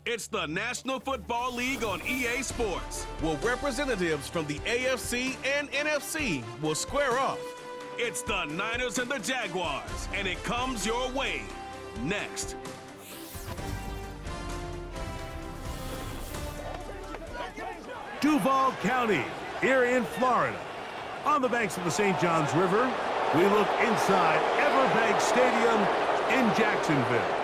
It's the National Football League on EA Sports, where representatives from the AFC and NFC will square off. It's the Niners and the Jaguars, and it comes your way next. Duval County, here in Florida. On the banks of the St. Johns River, we look inside Everbank Stadium in Jacksonville.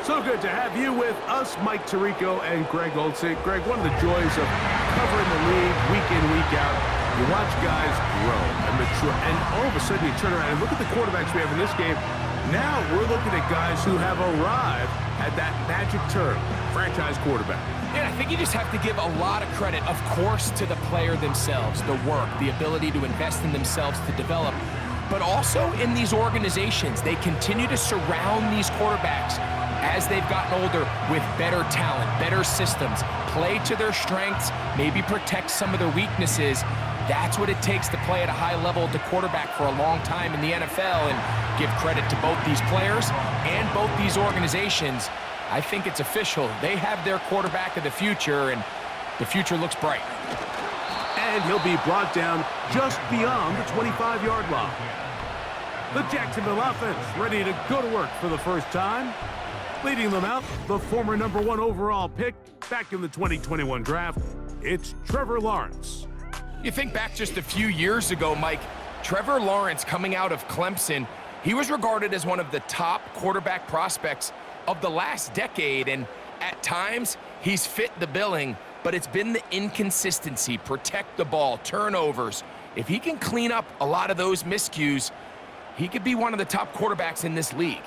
So good to have you with us, Mike Tirico and Greg Olczyk. Greg, one of the joys of covering the league week in, week out, you watch guys grow and mature, and all of a sudden you turn around and look at the quarterbacks we have in this game. Now we're looking at guys who have arrived at that magic term, franchise quarterback. Yeah, I think you just have to give a lot of credit, of course, to the player themselves, the work, the ability to invest in themselves to develop, but also in these organizations. They continue to surround these quarterbacks as they've gotten older with better talent, better systems, play to their strengths, maybe protect some of their weaknesses. That's what it takes to play at a high level at the quarterback for a long time in the NFL, and give credit to both these players and both these organizations. I think it's official. They have their quarterback of the future, and the future looks bright. And he'll be brought down just beyond the 25-yard line. The Jacksonville offense ready to go to work for the first time. Leading them out, the former #1 overall pick back in the 2021 draft, it's Trevor Lawrence. You think back just a few years ago, Mike, Trevor Lawrence coming out of Clemson, he was regarded as one of the top quarterback prospects of the last decade, and at times he's fit the billing, but it's been the inconsistency, protect the ball, turnovers. If he can clean up a lot of those miscues, he could be one of the top quarterbacks in this league.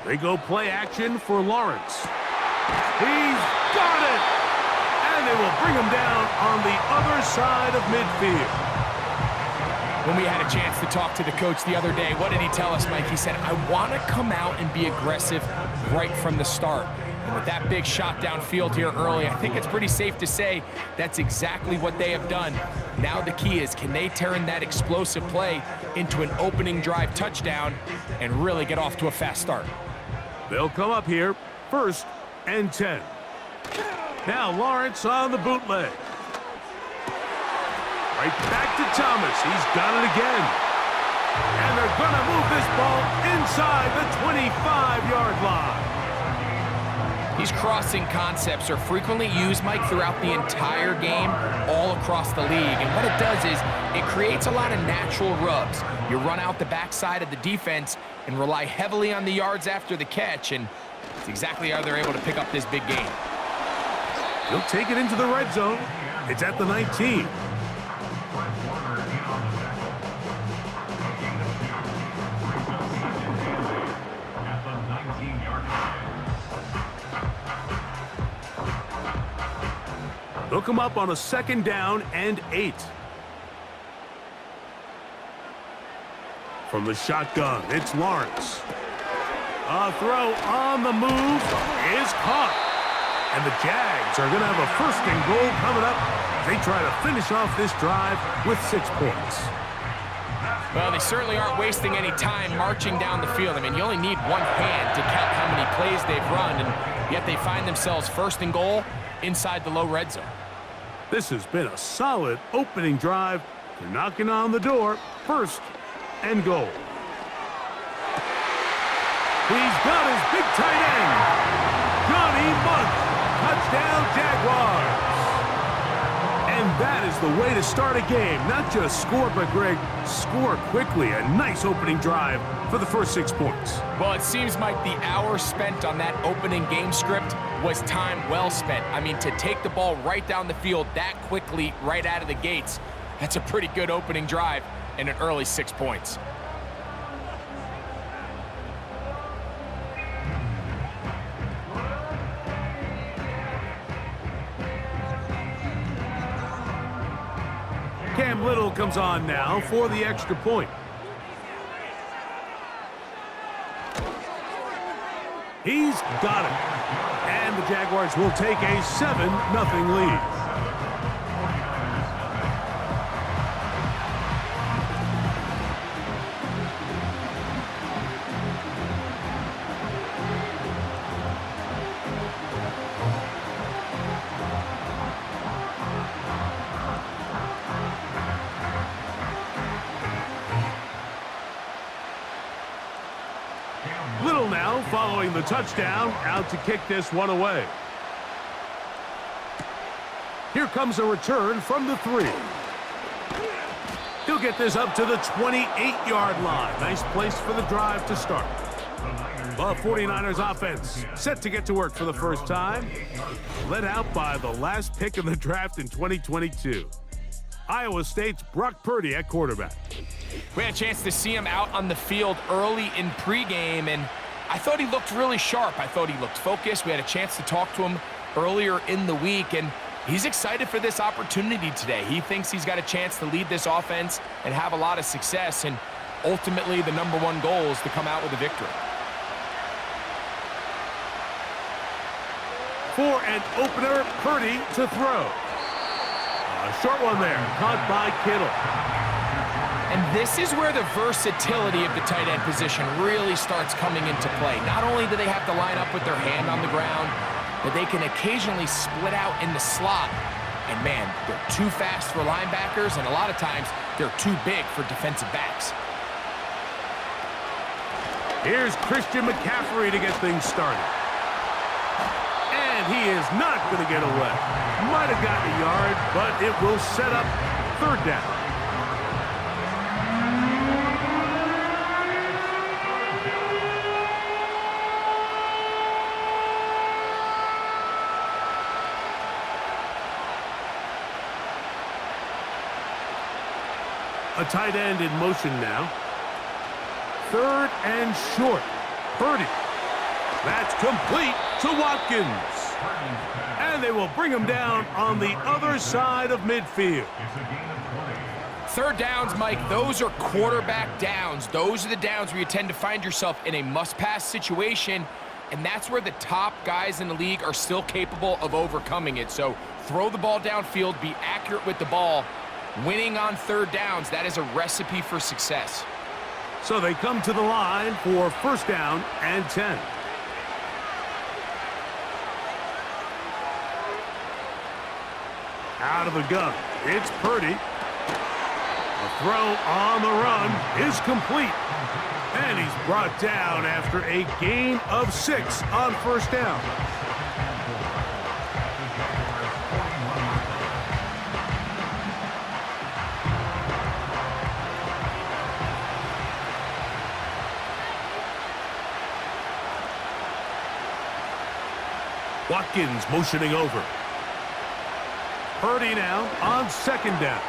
They go play action for Lawrence. He's got it! And they will bring him down on the other side of midfield. When we had a chance to talk to the coach the other day, what did he tell us, Mike? He said, I want to come out and be aggressive right from the start. And with that big shot downfield here early, I think it's pretty safe to say that's exactly what they have done. Now the key is, can they turn that explosive play into an opening drive touchdown and really get off to a fast start? They'll come up here, 1st and 10. Now Lawrence on the bootleg. Right back to Thomas. He's got it again. And they're going to move this ball inside the 25-yard line. These crossing concepts are frequently used, Mike, throughout the entire game, all across the league. And what it does is it creates a lot of natural rubs. You run out the backside of the defense and rely heavily on the yards after the catch, and it's exactly how they're able to pick up this big game. He'll take it into the red zone. It's at the 19. They'll come up on a 2nd down and 8. From the shotgun, it's Lawrence. A throw on the move is caught. And the Jags are going to have a 1st and goal coming up. They try to finish off this drive with 6 points. Well, they certainly aren't wasting any time marching down the field. I mean, you only need one hand to count how many plays they've run, and yet they find themselves 1st and goal inside the low red zone. This has been a solid opening drive. They're knocking on the door, 1st and goal. He's got his big tight end, Johnny Munt. Touchdown, Jaguars. And that is the way to start a game. Not just score, but, Greg, score quickly. A nice opening drive for the first 6 points. Well, it seems like the hour spent on that opening game script was time well spent. I mean, to take the ball right down the field that quickly, right out of the gates, that's a pretty good opening drive and an early 6 points. Cam Little comes on now for the extra point. He's got it. And the Jaguars will take a 7-0 lead. Little now following the touchdown, out to kick this one away. Here comes a return from the 3. He'll get this up to the 28-yard line. Nice place for the drive to start. The 49ers offense set to get to work for the first time. Led out by the last pick in the draft in 2022. Iowa State's Brock Purdy at quarterback. We had a chance to see him out on the field early in pregame, and I thought he looked really sharp. I thought he looked focused. We had a chance to talk to him earlier in the week, and he's excited for this opportunity today. He thinks he's got a chance to lead this offense and have a lot of success, and ultimately the #1 goal is to come out with a victory. For an opener, Purdy to throw. A short one there, caught by Kittle. And this is where the versatility of the tight end position really starts coming into play. Not only do they have to line up with their hand on the ground, but they can occasionally split out in the slot. And man, they're too fast for linebackers, and a lot of times they're too big for defensive backs. Here's Christian McCaffrey to get things started. And he is not going to get away. Might have gotten a yard, but it will set up third down. A tight end in motion now. Third and short. Purdy. That's complete to Watkins. And they will bring him down on the other side of midfield. Third downs, Mike, those are quarterback downs. Those are the downs where you tend to find yourself in a must-pass situation, and that's where the top guys in the league are still capable of overcoming it. So throw the ball downfield, be accurate with the ball. Winning on third downs, that is a recipe for success. So they come to the line for first down and 10. Out of the gun, it's Purdy. A throw on the run is complete. And he's brought down after a gain of 6 on first down. Watkins motioning over. Purdy now on second down.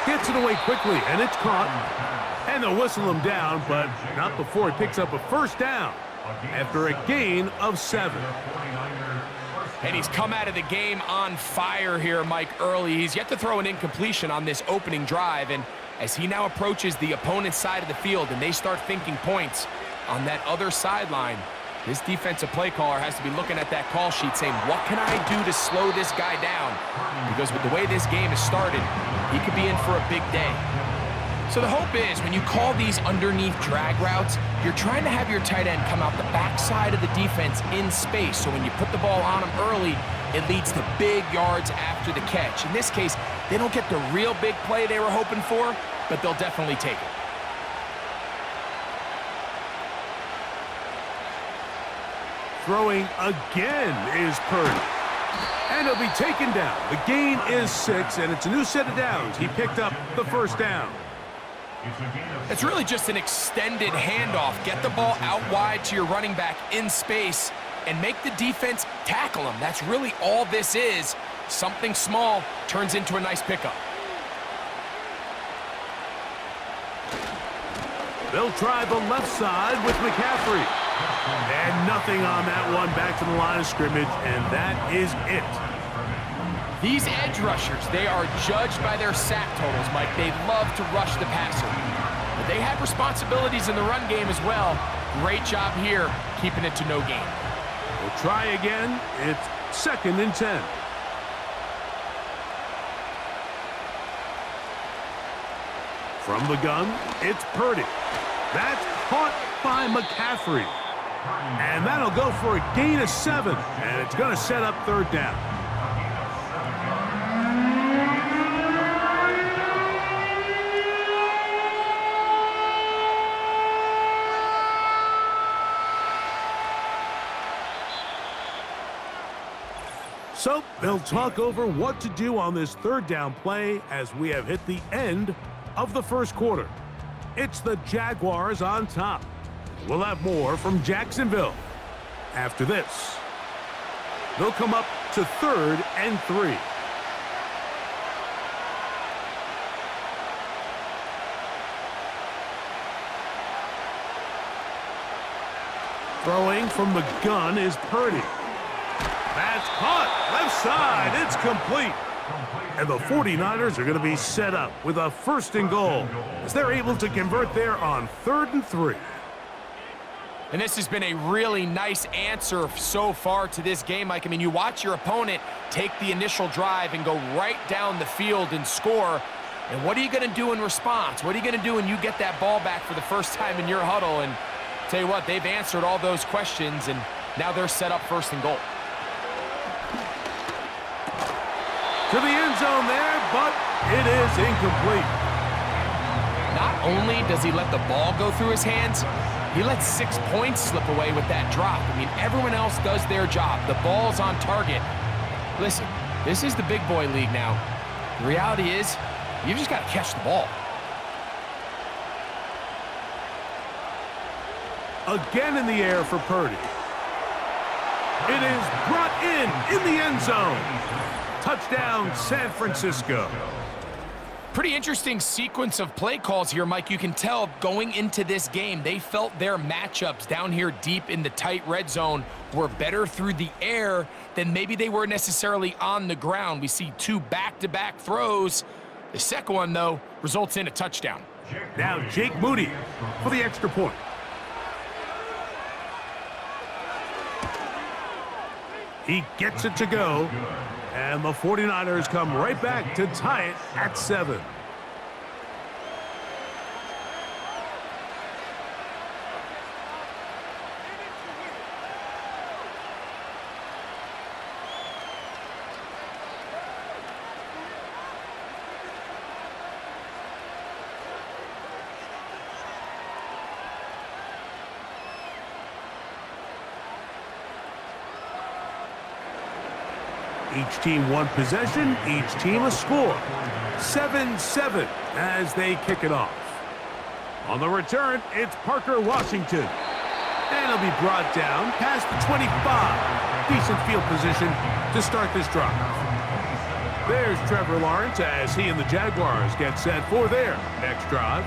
Gets it away quickly, and it's caught. And they'll whistle him down, but not before he picks up a first down after a gain of 7. And he's come out of the game on fire here, Mike, early. He's yet to throw an incompletion on this opening drive, and as he now approaches the opponent's side of the field and they start thinking points on that other sideline, this defensive play caller has to be looking at that call sheet saying, what can I do to slow this guy down? Because with the way this game has started, he could be in for a big day. So the hope is when you call these underneath drag routes, you're trying to have your tight end come out the backside of the defense in space. So when you put the ball on him early, it leads to big yards after the catch. In this case, they don't get the real big play they were hoping for, but they'll definitely take it. Throwing again is Purdy. And he'll be taken down. The gain is 6, and it's a new set of downs. He picked up the first down. It's really just an extended handoff. Get the ball out wide to your running back in space and make the defense tackle him. That's really all this is. Something small turns into a nice pickup. They'll try the left side with McCaffrey. And nothing on that one, back to the line of scrimmage, and that is it. These edge rushers, they are judged by their sack totals, Mike. They love to rush the passer. But they have responsibilities in the run game as well. Great job here, keeping it to no gain. We'll try again. It's 2nd and 10. From the gun, it's Purdy. That's caught by McCaffrey. And that'll go for a gain of 7. And it's going to set up third down. So they'll talk over what to do on this third down play as we have hit the end of the first quarter. It's the Jaguars on top. We'll have more from Jacksonville after this. They'll come up to 3rd and 3. Throwing from the gun is Purdy. That's caught. Left side. It's complete. And the 49ers are going to be set up with a 1st and goal as they're able to convert there on 3rd and 3. And this has been a really nice answer so far to this game, Mike. I mean, you watch your opponent take the initial drive and go right down the field and score. And what are you going to do in response? What are you going to do when you get that ball back for the first time in your huddle? And tell you what, they've answered all those questions, and now they're set up 1st and goal. To the end zone there, but it is incomplete. Not only does he let the ball go through his hands, he lets 6 points slip away with that drop. I mean, everyone else does their job. The ball's on target. Listen, this is the big boy league now. The reality is, you just got to catch the ball. Again in the air for Purdy. It is brought in the end zone. Touchdown, San Francisco. Pretty interesting sequence of play calls here, Mike. You can tell going into this game, they felt their matchups down here deep in the tight red zone were better through the air than maybe they were necessarily on the ground. We see 2 back-to-back throws. The second one, though, results in a touchdown. Now Jake Moody for the extra point. He gets it to go. And the 49ers come right back to tie it at 7. Each team one possession, each team a score. 7-7 as they kick it off. On the return, it's Parker Washington. And he'll be brought down past the 25. Decent field position to start this drive. There's Trevor Lawrence as he and the Jaguars get set for their next drive.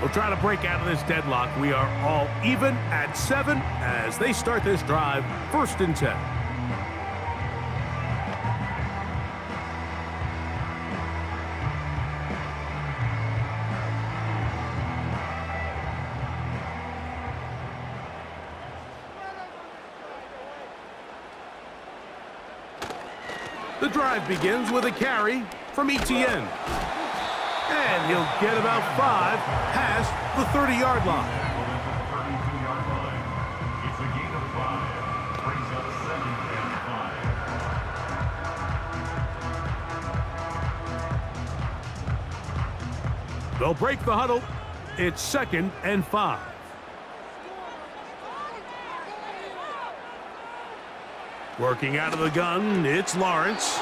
We'll try to break out of this deadlock. We are all even at 7 as they start this drive, 1st and 10. The drive begins with a carry from Etienne. And he'll get about 5 past the 30-yard line. It's a gain of 5. Brings up 7 and 5. They'll break the huddle. It's 2nd and 5. Working out of the gun, it's Lawrence.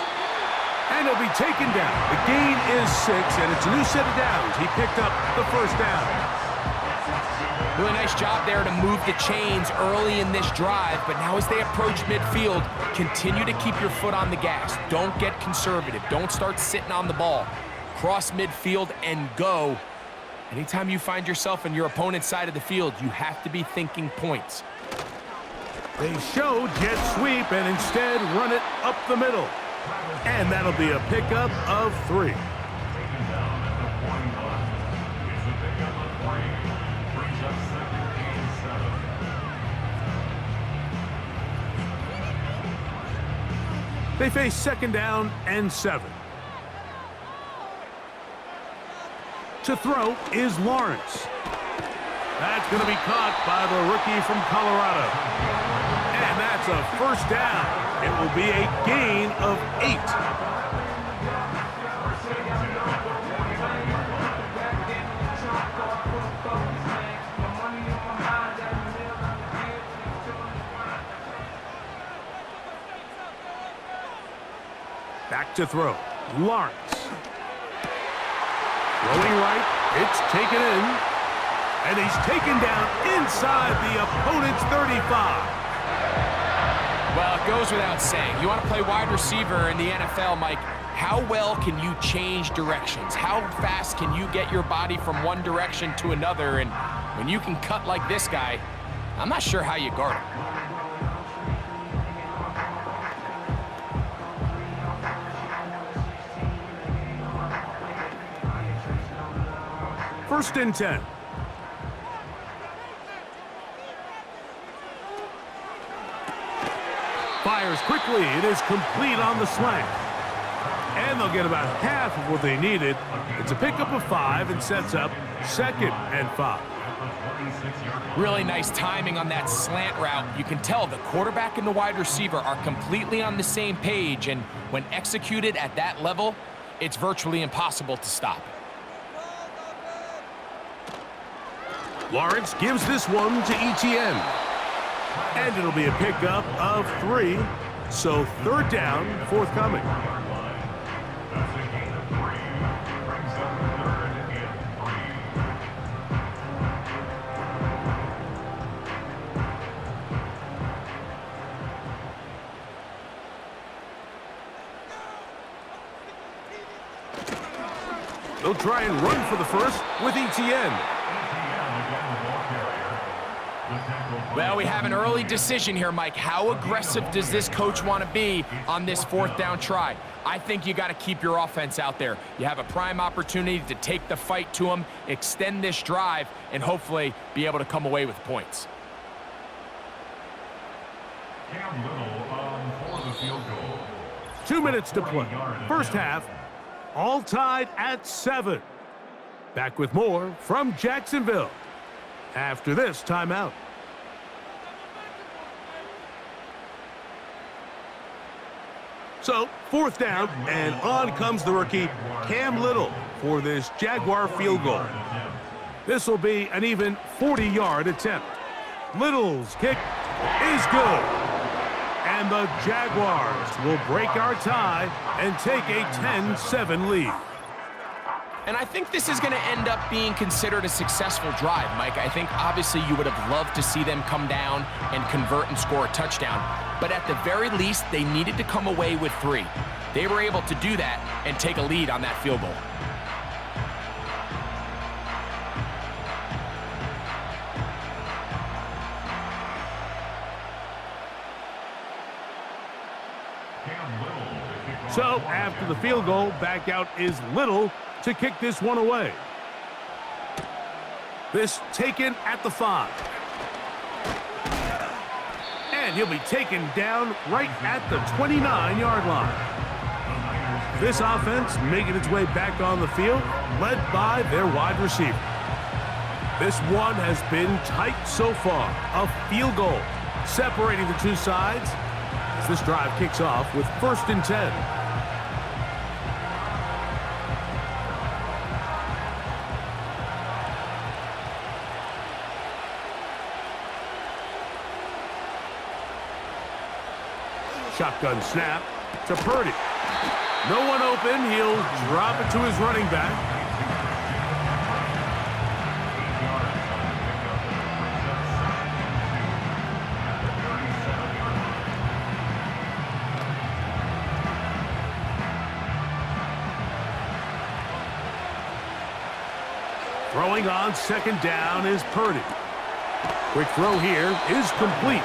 And he'll be taken down. The gain is 6, and it's a new set of downs. He picked up the 1st down. Really nice job there to move the chains early in this drive, but now as they approach midfield, continue to keep your foot on the gas. Don't get conservative. Don't start sitting on the ball. Cross midfield and go. Anytime you find yourself on your opponent's side of the field, you have to be thinking points. They show jet sweep and instead run it up the middle. And that'll be a pickup of 3. They face 2nd down and 7. To throw is Lawrence. That's going to be caught by the rookie from Colorado. And that's a 1st down. It will be a gain of 8. Back to throw. Lawrence. Throwing right. It's taken in. And he's taken down inside the opponent's 35. Well, it goes without saying. You want to play wide receiver in the NFL, Mike, how well can you change directions? How fast can you get your body from one direction to another? And when you can cut like this guy, I'm not sure how you guard him. First and 10. Fires quickly. It is complete on the slant. And they'll get about half of what they needed. It's a pickup of 5 and sets up 2nd and 5. Really nice timing on that slant route. You can tell the quarterback and the wide receiver are completely on the same page, and when executed at that level, it's virtually impossible to stop. Lawrence gives this one to Etienne. And it'll be a pickup of 3. So 3rd down forthcoming. They'll try and run for the first with Etienne. Well, we have an early decision here, Mike. How aggressive does this coach want to be on this 4th down try? I think you got to keep your offense out there. You have a prime opportunity to take the fight to them, extend this drive, and hopefully be able to come away with points. Cam Little for the field goal. 2 minutes to play. First half, all tied at 7. Back with more from Jacksonville after this timeout. So, 4th down, and on comes the rookie, Cam Little, for this Jaguar field goal. This will be an even 40-yard attempt. Little's kick is good. And the Jaguars will break our tie and take a 10-7 lead. And I think this is going to end up being considered a successful drive, Mike. I think obviously you would have loved to see them come down and convert and score a touchdown. But at the very least, they needed to come away with 3. They were able to do that and take a lead on that field goal. So, after the field goal, back out is Little to kick this one away. This taken at the 5. And he'll be taken down right at the 29-yard line. This offense making its way back on the field, led by their wide receiver. This one has been tight so far. A field goal separating the two sides as this drive kicks off with 1st and 10. Shotgun snap to Purdy. No one open. He'll drop it to his running back. Throwing on 2nd down is Purdy. Quick throw here is complete.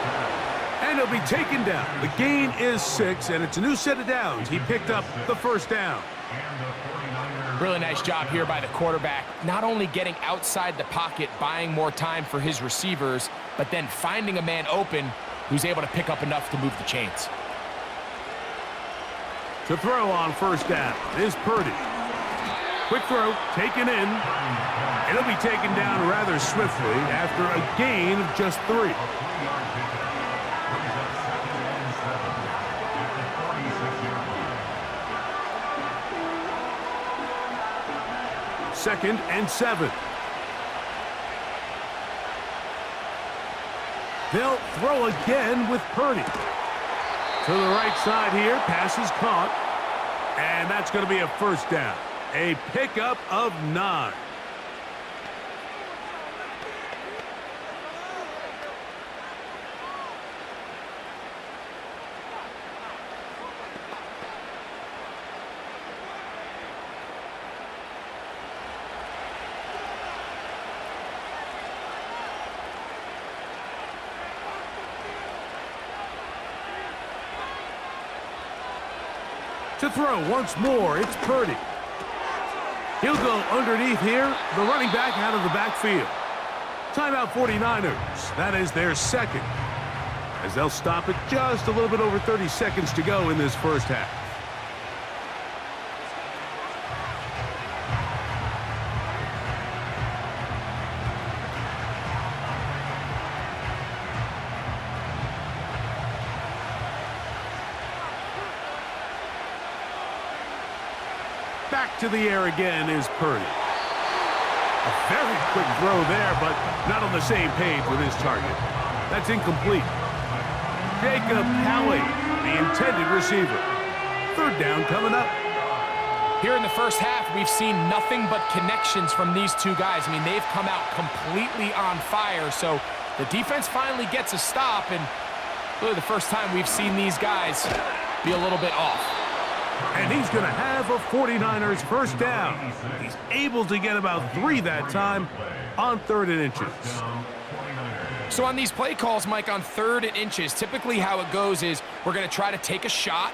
And he'll be taken down. The gain is 6, and it's a new set of downs. He picked up the 1st down. Really nice job here by the quarterback, not only getting outside the pocket, buying more time for his receivers, but then finding a man open who's able to pick up enough to move the chains. To throw on 1st down is Purdy. Quick throw, taken in. It'll be taken down rather swiftly after a gain of just 3. Second and 7. They'll throw again with Purdy. To the right side here, pass is caught. And that's going to be a first down. A pickup of 9. To throw once more, it's Purdy. He'll go underneath here, the running back out of the backfield. Timeout 49ers. That is their second, as they'll stop it just a little bit over 30 seconds to go in this first half. Back to the air again is Purdy. A very quick throw there, but not on the same page with his target. That's incomplete. Jacob Halley, the intended receiver. Third down coming up. Here in the first half, we've seen nothing but connections from these two guys. I mean, they've come out completely on fire, so the defense finally gets a stop, and really the first time we've seen these guys be a little bit off. And he's going to have a 49ers first down. He's able to get about 3 that time on 3rd and inches. So on these play calls, Mike, on 3rd and inches, typically how it goes is we're going to try to take a shot,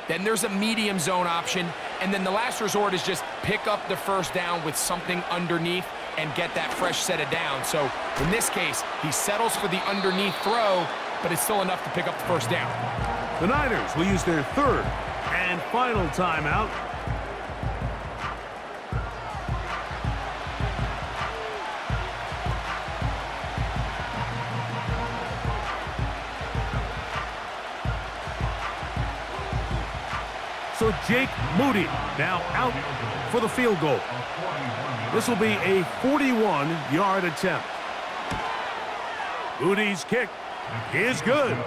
then there's a medium zone option, and then the last resort is just pick up the first down with something underneath and get that fresh set of downs. So in this case, he settles for the underneath throw, but it's still enough to pick up the first down. The Niners will use their 3rd and final timeout. So Jake Moody now out for the field goal. This will be a 41-yard attempt. Moody's kick is good.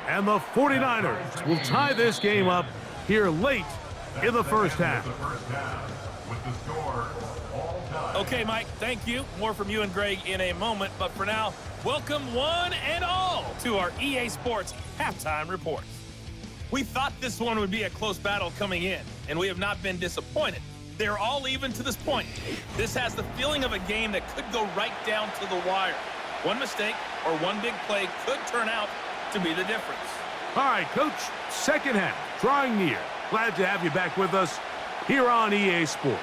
And the 49ers will tie this game up here late in the first half. Okay, Mike, thank you. More from you and Greg in a moment. But for now, welcome one and all to our EA Sports Halftime Report. We thought this one would be a close battle coming in, and we have not been disappointed. They're all even to this point. This has the feeling of a game that could go right down to the wire. One mistake or one big play could turn out to be the difference. All right, Coach, second half, drawing near. Glad to have you back with us here on EA Sports.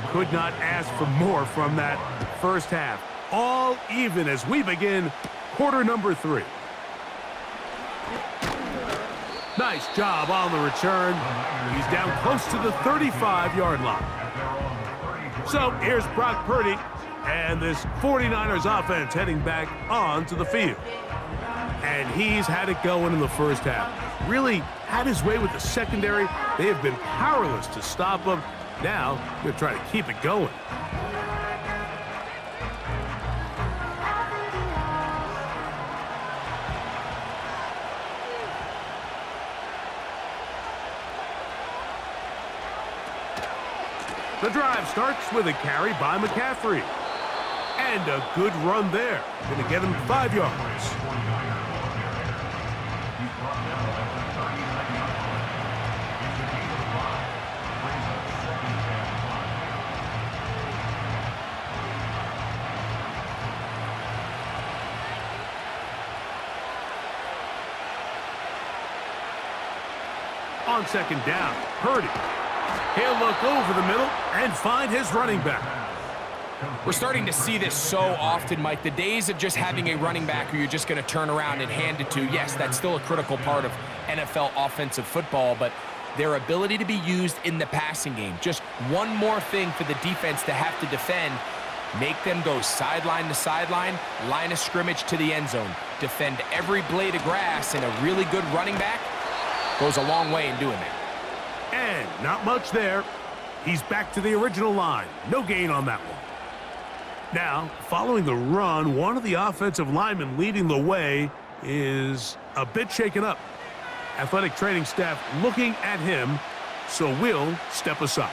Could not ask for more from that first half. All even as we begin quarter number 3. Nice job on the return. He's down close to the 35-yard line. So here's Brock Purdy and this 49ers offense heading back onto the field. And he's had it going in the first half. Really had his way with the secondary. They have been powerless to stop him. Now, they're trying to keep it going. The drive starts with a carry by McCaffrey. And a good run there. Going to get him 5 yards. On second down, Purdy. He'll look over the middle and find his running back. We're starting to see this so often, Mike. The days of just having a running back who you're just going to turn around and hand it to, yes, that's still a critical part of NFL offensive football, but their ability to be used in the passing game, just one more thing for the defense to have to defend, make them go sideline to sideline, line of scrimmage to the end zone, defend every blade of grass, and a really good running back goes a long way in doing that. And not much there. He's back to the original line. No gain on that one. Now, following the run, one of the offensive linemen leading the way is a bit shaken up. Athletic training staff looking at him, so we'll step aside.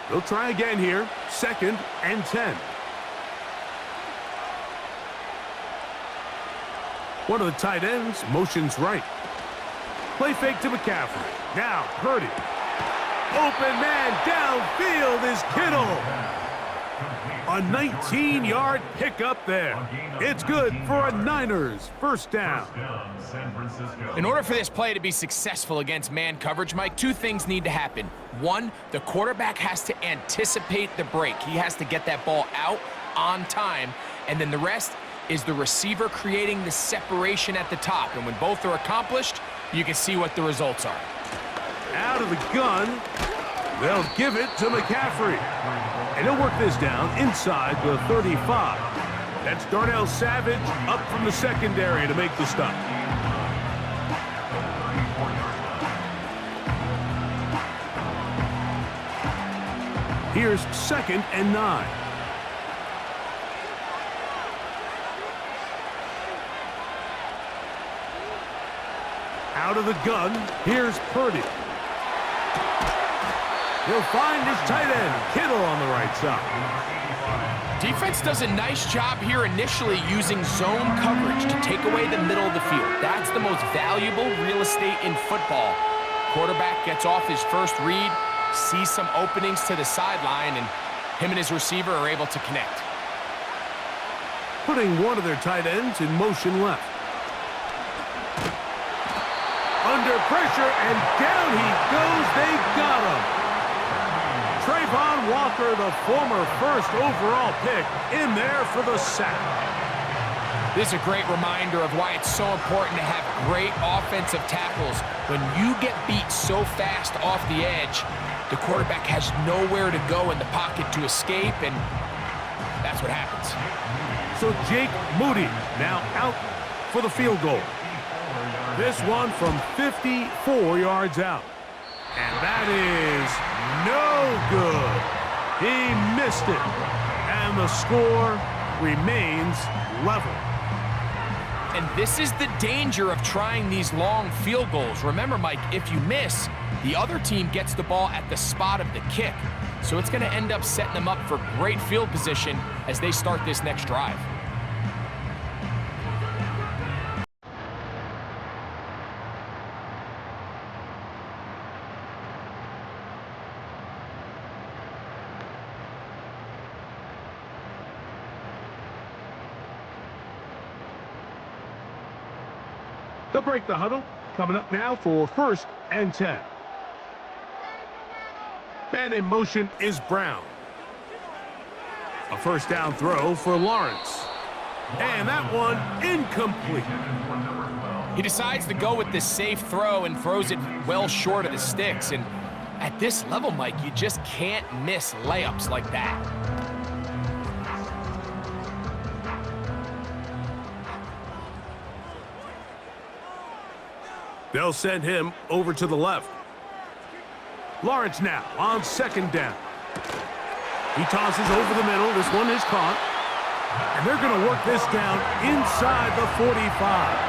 They'll try again here. 2nd and 10. One of the tight ends motions right. Play fake to McCaffrey. Now Purdy. Open man downfield is Kittle. A 19-yard pickup there. It's good for a Niners first down. In order for this play to be successful against man coverage, Mike, two things need to happen. One, the quarterback has to anticipate the break. He has to get that ball out on time. And then the rest is the receiver creating the separation at the top. And when both are accomplished, you can see what the results are. Out of the gun, they'll give it to McCaffrey. And he'll work this down inside the 35. That's Darnell Savage up from the secondary to make the stop. Here's 2nd and 9. Out of the gun, here's Purdy. He'll find his tight end, Kittle, on the right side. Defense does a nice job here initially using zone coverage to take away the middle of the field. That's the most valuable real estate in football. Quarterback gets off his first read, sees some openings to the sideline, and him and his receiver are able to connect. Putting one of their tight ends in motion left. Under pressure, and down he goes. They got him. Trayvon Walker, the former first overall pick, in there for the sack. This is a great reminder of why it's so important to have great offensive tackles. When you get beat so fast off the edge, the quarterback has nowhere to go in the pocket to escape, and that's what happens. So Jake Moody now out for the field goal. This one from 54 yards out. And that is no good. He missed it. And the score remains level. And this is the danger of trying these long field goals. Remember, Mike, if you miss, the other team gets the ball at the spot of the kick. So it's going to end up setting them up for great field position as they start this next drive. They'll break the huddle. Coming up now for 1st and 10. Man in motion is Brown. A first down throw for Lawrence. And that one incomplete. He decides to go with this safe throw and throws it well short of the sticks. And at this level, Mike, you just can't miss layups like that. They'll send him over to the left. Lawrence now on 2nd down. He tosses over the middle. This one is caught. And they're going to work this down inside the 45.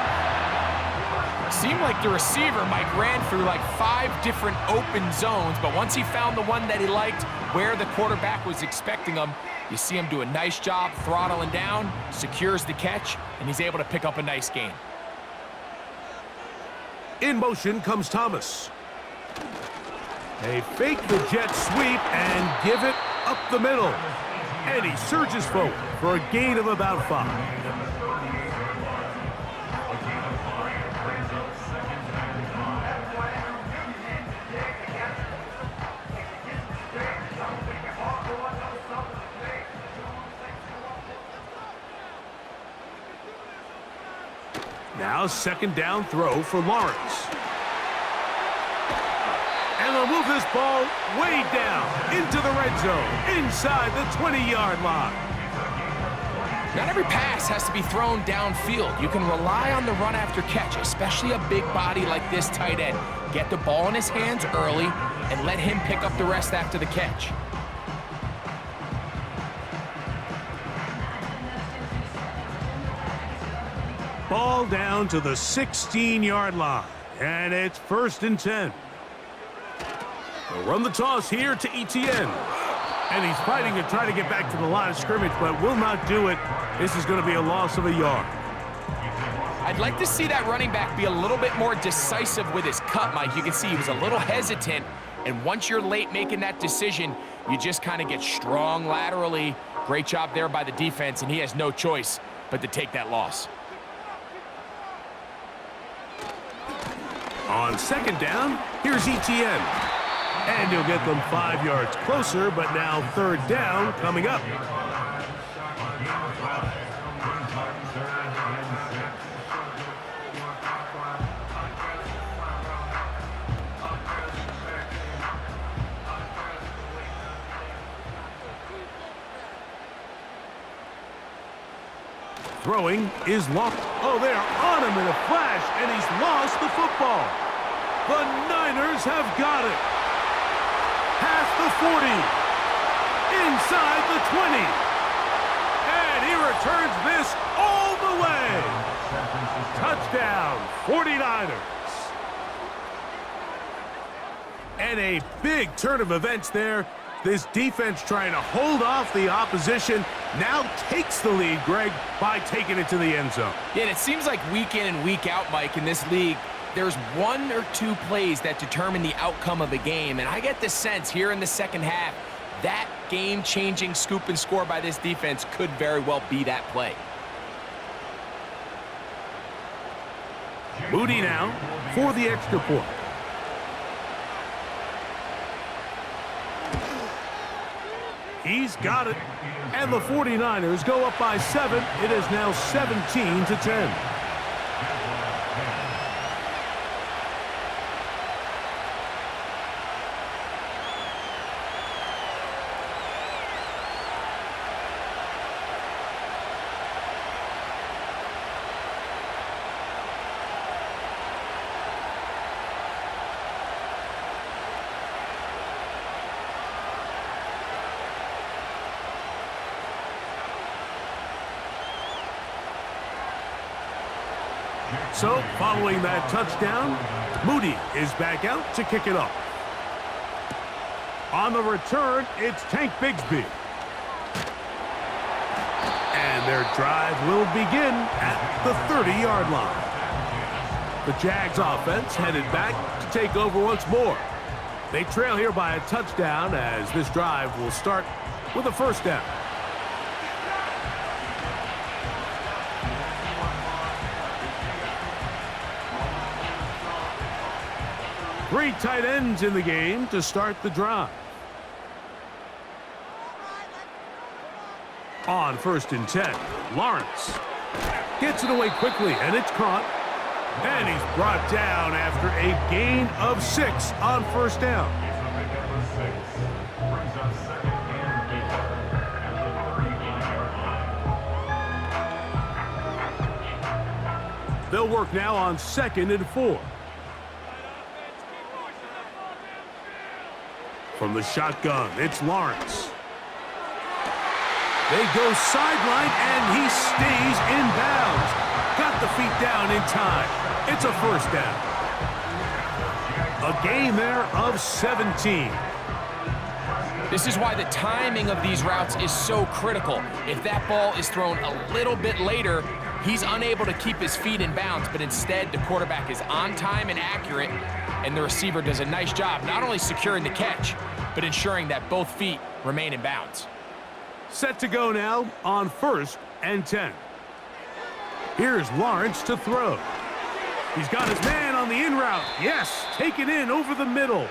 Seemed like the receiver, Mike, ran through like 5 different open zones, but once he found the one that he liked where the quarterback was expecting him, you see him do a nice job throttling down, secures the catch, and he's able to pick up a nice gain. In motion comes Thomas. They fake the jet sweep and give it up the middle. And he surges forward for a gain of about 5. Now 2nd down throw for Lawrence. And they'll move this ball way down into the red zone, inside the 20-yard line. Not every pass has to be thrown downfield. You can rely on the run after catch, especially a big body like this tight end. Get the ball in his hands early and let him pick up the rest after the catch. Ball down to the 16-yard line, and it's 1st and 10. They'll run the toss here to Etienne. And he's fighting to try to get back to the line of scrimmage, but will not do it. This is going to be a loss of a yard. I'd like to see that running back be a little bit more decisive with his cut, Mike. You can see he was a little hesitant, and once you're late making that decision, you just kind of get strong laterally. Great job there by the defense, and he has no choice but to take that loss. On 2nd down, here's Etienne. And he'll get them 5 yards closer, but now 3rd down coming up. Throwing is locked. Oh, they're on him in a flash, and he's lost the football. The Niners have got it. Past the 40. Inside the 20. And he returns this all the way. Touchdown, 49ers. And a big turn of events there. This defense trying to hold off the opposition now takes the lead, Greg, by taking it to the end zone. Yeah, and it seems like week in and week out, Mike, in this league, there's 1 or 2 plays that determine the outcome of a game. And I get the sense here in the second half, that game-changing scoop and score by this defense could very well be that play. Moody now for the extra point. He's got it. And the 49ers go up by 7. It is now 17-10. So, following that touchdown, Moody is back out to kick it off. On the return, it's Tank Bigsby. And their drive will begin at the 30-yard line. The Jags offense headed back to take over once more. They trail here by a touchdown as this drive will start with a 1st down. Three tight ends in the game to start the drive. On 1st and 10, Lawrence gets it away quickly, and it's caught. And he's brought down after a gain of 6 on 1st down. They'll work now on 2nd and 4. From the shotgun, it's Lawrence. They go sideline, and he stays in bounds. Got the feet down in time. It's a 1st down. A gain there of 17. This is why the timing of these routes is so critical. If that ball is thrown a little bit later, he's unable to keep his feet in bounds, but instead the quarterback is on time and accurate, and the receiver does a nice job not only securing the catch, but ensuring that both feet remain in bounds. Set to go now on 1st and 10. Here's Lawrence to throw. He's got his man on the in route. Yes, take it in over the middle.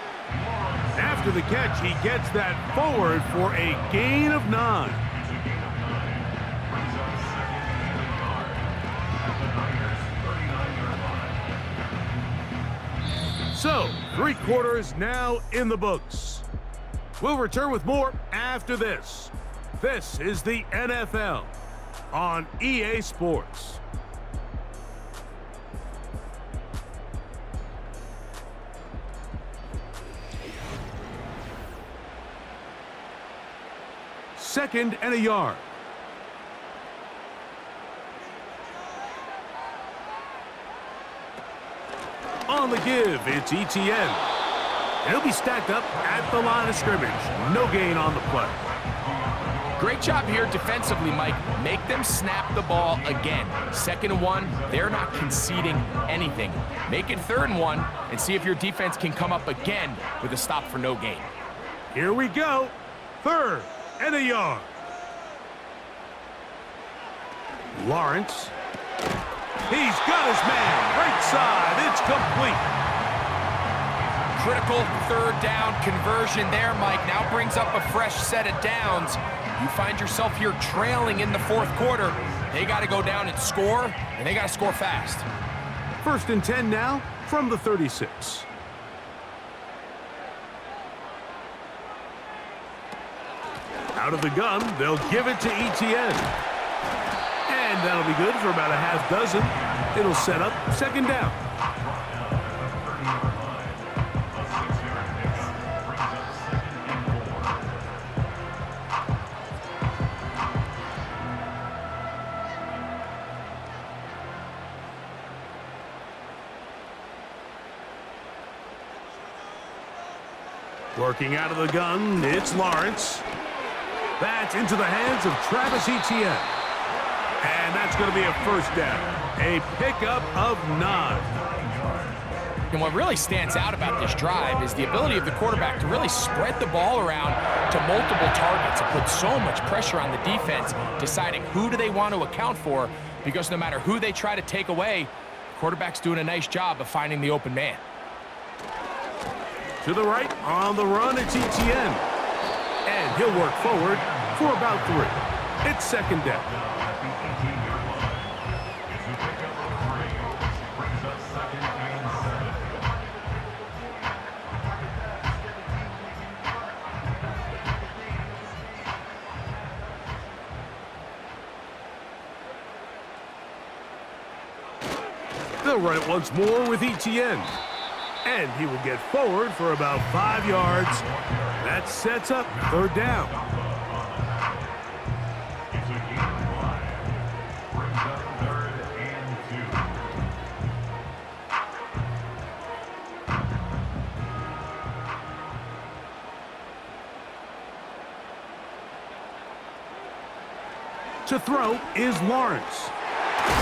After the catch, he gets that forward for a gain of 9. So, Three quarters now in the books. We'll return with more after this. This is the NFL on EA Sports. Second and a yard. On the give, it's ETN. He'll be stacked up at the line of scrimmage. No gain on the play. Great job here defensively, Mike. Make them snap the ball again. 2nd and 1, they're not conceding anything. Make it 3rd and 1 and see if your defense can come up again with a stop for no gain. Here we go. 3rd and a yard. Lawrence. He's got his man. Right side. It's complete. Critical 3rd down conversion there, Mike. Now brings up a fresh set of downs. You find yourself here trailing in the 4th quarter. They got to go down and score, and they got to score fast. 1st and 10 now from the 36. Out of the gun, they'll give it to ETN. And that'll be good for about a half dozen. It'll set up 2nd down. Working out of the gun, it's Lawrence. That's into the hands of Travis Etienne. And that's going to be a 1st down. A pickup of 9. And what really stands out about this drive is the ability of the quarterback to really spread the ball around to multiple targets and put so much pressure on the defense, deciding who do they want to account for, because no matter who they try to take away, the quarterback's doing a nice job of finding the open man. To the right, on the run, it's Etienne. And he'll work forward for about 3. It's 2nd down. They'll run it once more with Etienne. And he will get forward for about 5 yards. That sets up 3rd down. To throw is Lawrence.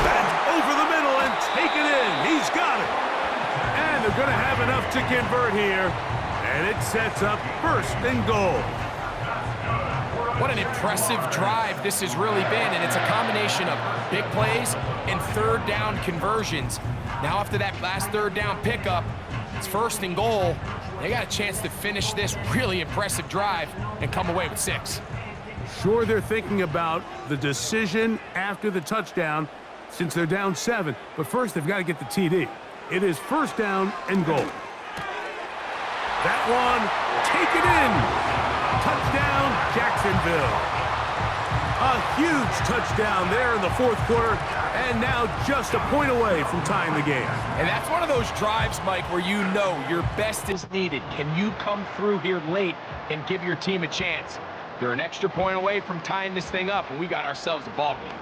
Back over the middle and take it in. He's got it. And they're going to have enough to convert here. And it sets up 1st and goal. What an impressive drive this has really been, and it's a combination of big plays and 3rd down conversions. Now after that last 3rd down pickup, it's 1st and goal. They got a chance to finish this really impressive drive and come away with 6. Sure, they're thinking about the decision after the touchdown since they're down 7, but first they've got to get the TD. It is 1st down and goal. That one, take it in. Touchdown, Jacksonville. A huge touchdown there in the 4th quarter, and now just a point away from tying the game. And that's one of those drives, Mike, where you know your best is needed. Can you come through here late and give your team a chance? They're an extra point away from tying this thing up, and we got ourselves a ball game.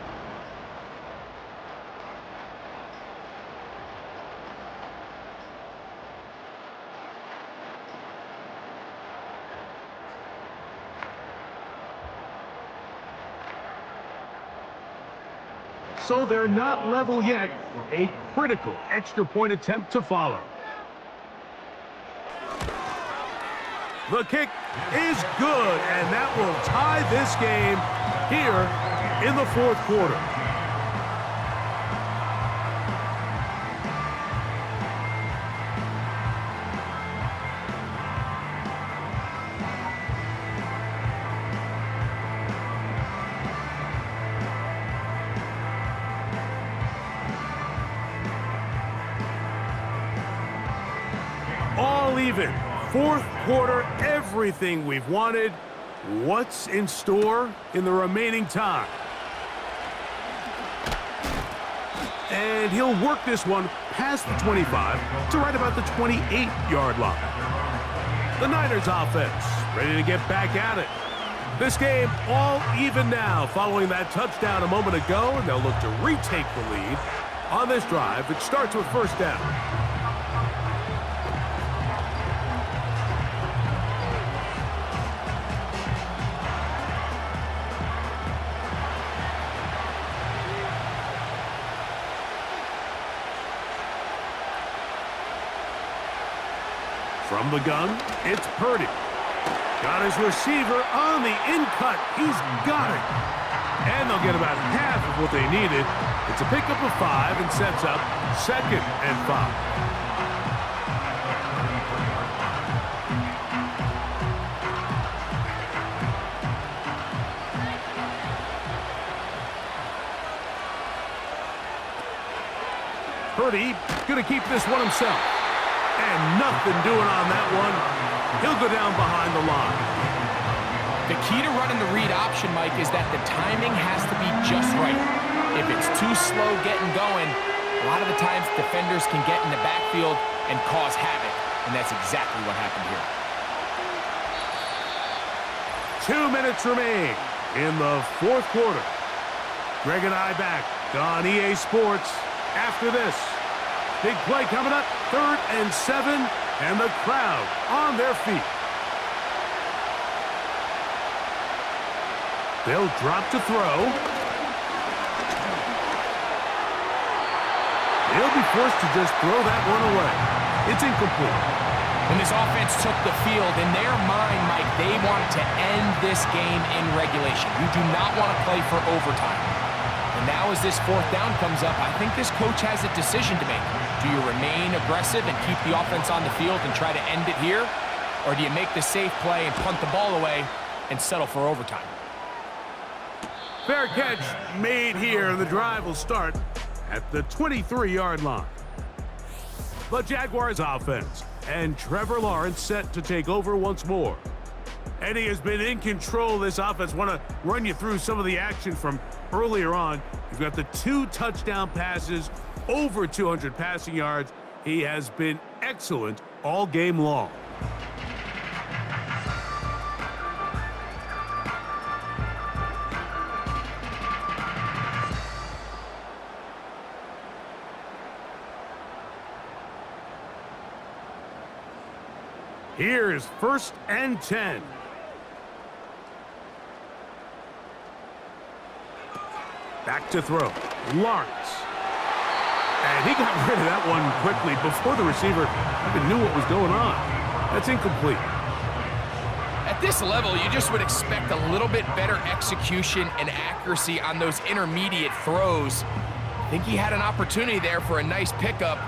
So they're not level yet. A critical extra point attempt to follow. The kick is good, and that will tie this game here in the 4th quarter. even. Fourth quarter, everything we've wanted. What's in store in the remaining time? And he'll work this one past the 25 to right about the 28-yard line. The Niners offense ready to get back at it. This game all even now following that touchdown a moment ago, and they'll look to retake the lead on this drive. It starts with first down. From the gun, it's Purdy. Got his receiver on the in-cut. He's got it. And they'll get about half of what they needed. It's a pickup of 5 and sets up 2nd and 5. Purdy going to keep this one himself. And nothing doing on that one. He'll go down behind the line. The key to running the read option, Mike, is that the timing has to be just right. If it's too slow getting going, a lot of the times defenders can get in the backfield and cause havoc, and that's exactly what happened here. 2 minutes remain in the fourth quarter. Greg and I back on EA Sports after this. Big play coming up, 3rd and 7, and the crowd on their feet. They'll drop to throw. He'll be forced to just throw that one away. It's incomplete. When this offense took the field, in their mind, Mike, they wanted to end this game in regulation. You do not want to play for overtime. And now as this 4th down comes up, I think this coach has a decision to make. Do you remain aggressive and keep the offense on the field and try to end it here? Or do you make the safe play and punt the ball away and settle for overtime? Fair catch made here. The drive will start at the 23-yard line. The Jaguars offense and Trevor Lawrence set to take over once more. Eddie has been in control of this offense. Want to run you through some of the action from earlier on. You've got the 2 touchdown passes, over 200 passing yards. He has been excellent all game long. Here's 1st and 10. Back to throw. Lawrence. And he got rid of that one quickly before the receiver even knew what was going on. That's incomplete. At this level, you just would expect a little bit better execution and accuracy on those intermediate throws. I think he had an opportunity there for a nice pickup.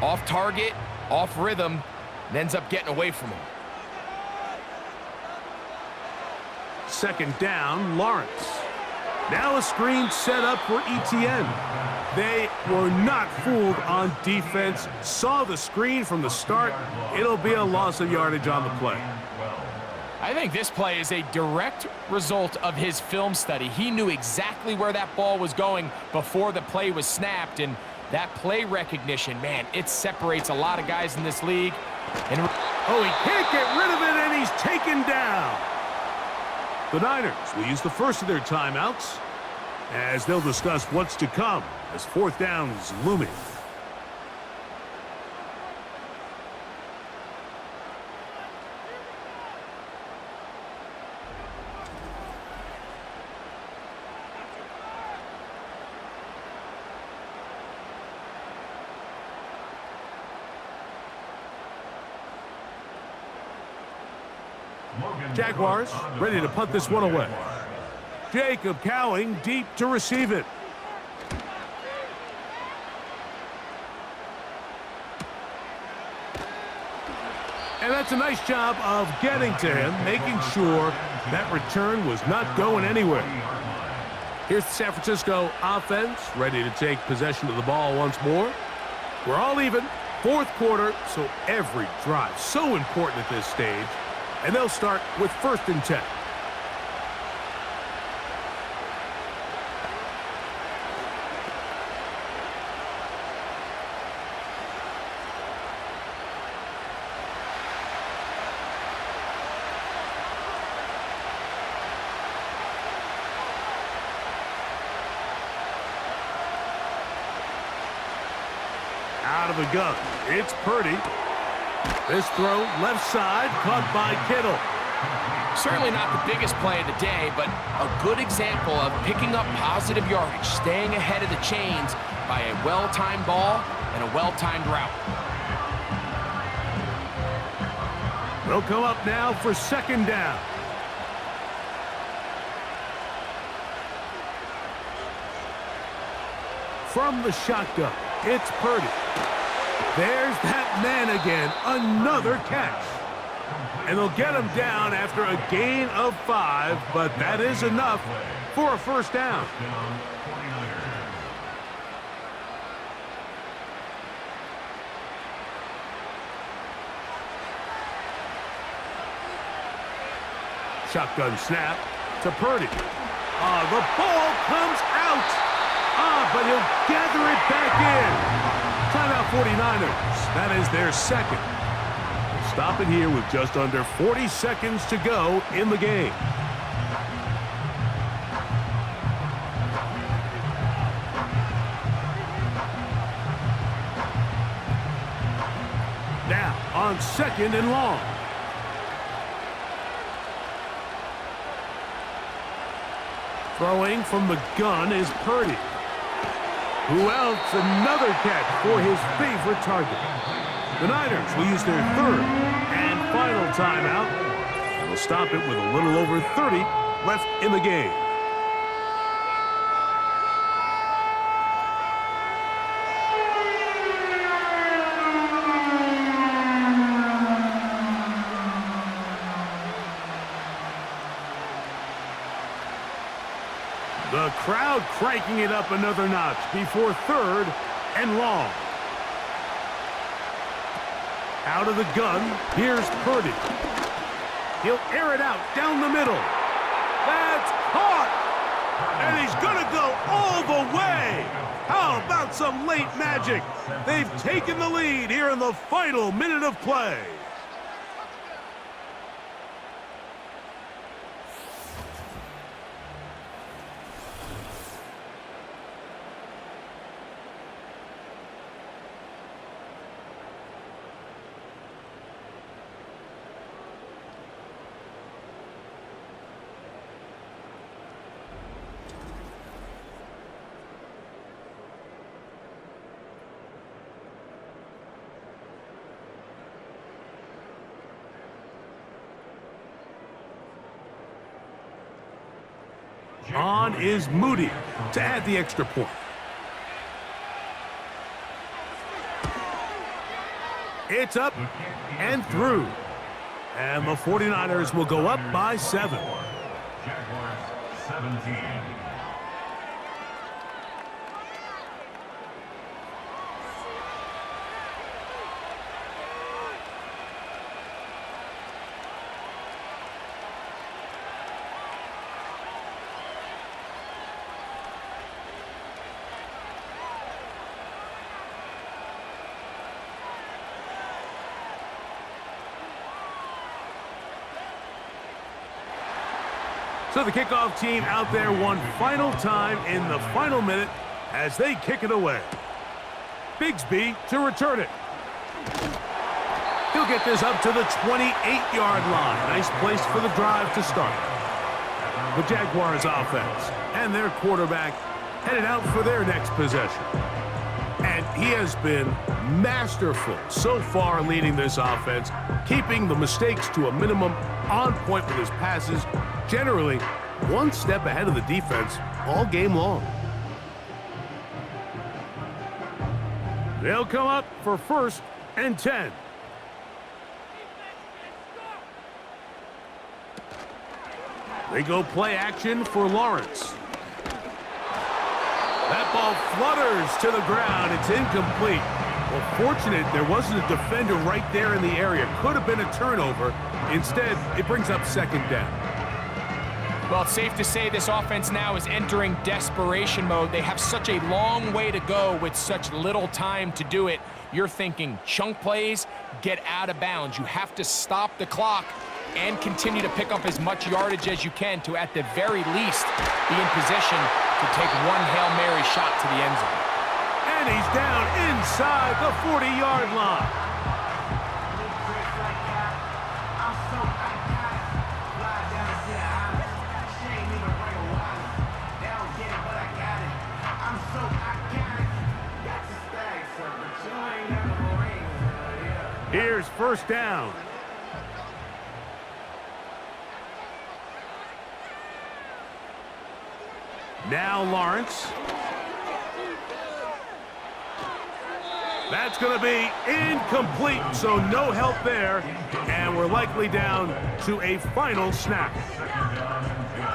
Off target, off rhythm, and ends up getting away from him. 2nd down, Lawrence. Now a screen set up for ETN. They were not fooled on defense. Saw the screen from the start. It'll be a loss of yardage on the play. I think this play is a direct result of his film study. He knew exactly where that ball was going before the play was snapped, and that play recognition, man, it separates a lot of guys in this league. And oh, he can't get rid of it, and he's taken down. The Niners will use the first of their timeouts as they'll discuss what's to come as 4th down is looming. Jaguars ready to punt this one away. Jacob Cowing deep to receive it. And that's a nice job of getting to him, making sure that return was not going anywhere. Here's the San Francisco offense ready to take possession of the ball once more. We're all even. Fourth quarter, so every drive so important at this stage. And they'll start with 1st and 10. Out of the gun, it's Purdy. This throw, left side, caught by Kittle. Certainly not the biggest play of the day, but a good example of picking up positive yardage, staying ahead of the chains by a well-timed ball and a well-timed route. They'll come up now for 2nd down. From the shotgun, it's Purdy. There's that man again, another catch. And they'll get him down after a gain of 5, but that is enough for a 1st down. Shotgun snap to Purdy. The ball comes out. But he'll gather it back in. Timeout 49ers. That is their 2nd. We'll stop it here with just under 40 seconds to go in the game. Now on 2nd and long. Throwing from the gun is Purdy. Who else? Another catch for his favorite target. The Niners will use their 3rd and final timeout. And will stop it with a little over 30 left in the game. The crowd cranking it up another notch before 3rd and long. Out of the gun, here's Purdy. He'll air it out down the middle. That's caught! And he's going to go all the way! How about some late magic? They've taken the lead here in the final minute of play. On is Moody to add the extra point. It's up and through. And the 49ers will go up by 7. Jaguars 17. So the kickoff team out there one final time in the final minute as they kick it away. Bigsby to return it. He'll get this up to the 28-yard line. Nice place for the drive to start. The Jaguars offense and their quarterback headed out for their next possession. And he has been masterful so far leading this offense, keeping the mistakes to a minimum, on point with his passes, generally one step ahead of the defense all game long. They'll come up for 1st and 10. They go play action for Lawrence. That ball flutters to the ground. It's incomplete. Well, fortunate there wasn't a defender right there in the area. Could have been a turnover. Instead, it brings up second down. Well, it's safe to say this offense now is entering desperation mode. They have such a long way to go with such little time to do it. You're thinking chunk plays, get out of bounds. You have to stop the clock and continue to pick up as much yardage as you can to, at the very least, be in position to take one Hail Mary shot to the end zone. And he's down inside the 40-yard line. Here's first down. Now Lawrence. That's going to be incomplete, so no help there. And we're likely down to a final snap.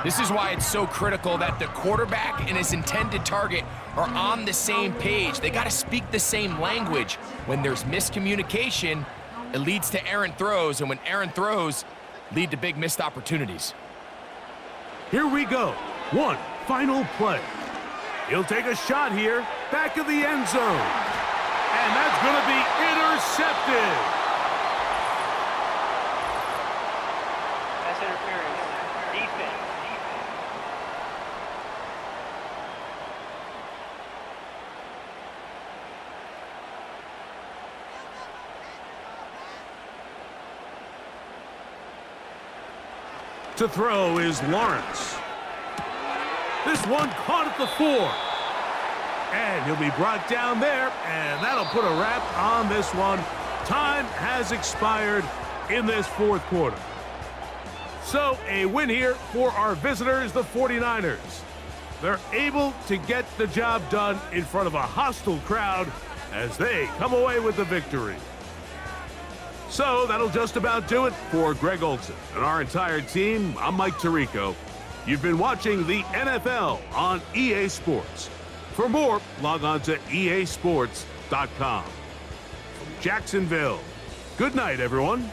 This is why it's so critical that the quarterback and his intended target are on the same page. They got to speak the same language. When there's miscommunication, it leads to errant throws, and when errant throws lead to big missed opportunities. Here we go. One final play. He'll take a shot here, back of the end zone. And that's going to be intercepted. That's interference. Defense. To throw is Lawrence. This one caught at the 4. And he'll be brought down there, and that'll put a wrap on this one. Time has expired in this fourth quarter. So a win here for our visitors, the 49ers. They're able to get the job done in front of a hostile crowd as they come away with the victory. So that'll just about do it for Greg Olson and our entire team. I'm Mike Tirico. You've been watching the NFL on EA Sports. For more, log on to easports.com. From Jacksonville, good night, everyone.